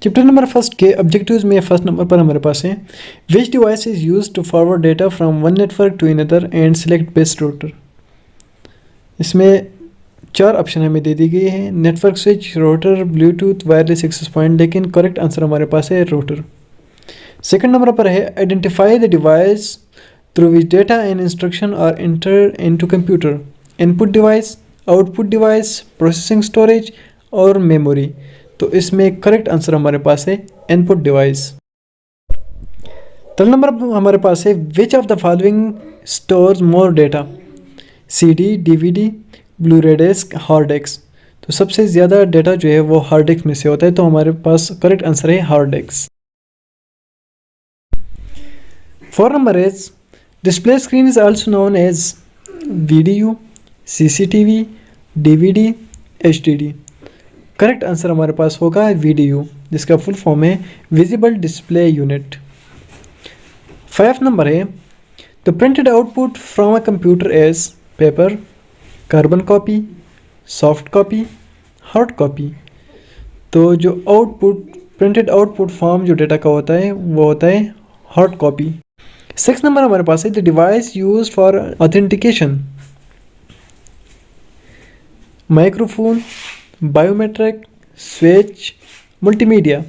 Chapter number first के objectives में first number पर हमारे पास है which device is use to forward data from one network to another and select best router. इसमें 4 option हमें दे दी गई है, network switch, router, Bluetooth, wireless access point, लेकिन करेक्ट आंसर हमारे पास है रूटर। सेकंड नंबर पर है identify the device through which data and instruction are entered into computer, input device, output device, processing storage और मेमोरी। तो इसमें correct answer हमारे पास है इनपुट डिवाइस। थर्ड नंबर हमारे पास है which of the following stores more data, CD, DVD, Blu ray disc, hard disk. तो सबसे ज़्यादा डेटा जो है वो हार्ड डिस्क में से होता है, तो हमारे पास करेक्ट आंसर है hard disk. Fourth number is display screen is also known as VDU, CCTV, DVD, HDD। Correct answer हमारे पास होगा VDU, जिसका फुल फॉर्म है visible display unit. Fifth number है the printed output from a computer as paper, carbon copy, soft copy, hard copy. तो जो printed output form जो data का होता है वो होता है हार्ड कॉपी। सिक्स नंबर हमारे पास है the device use for authentication, microphone, biometric, switch, multimedia.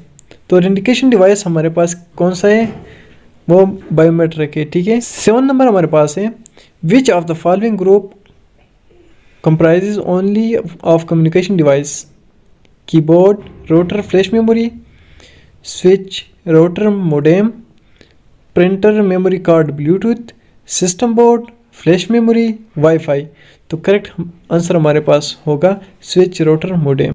तो ऑथेंटिकेशन डिवाइस हमारे पास कौन सा है, वो बायोमेट्रिक है, ठीक है। 7 नंबर हमारे पास है which of the following group comprises only of communication device, keyboard, router, flash memory, switch, router, modem, printer, memory card, bluetooth, system board, flash memory, wifi. तो करेक्ट आंसर हमारे पास होगा स्विच, राउटर, मोडेम।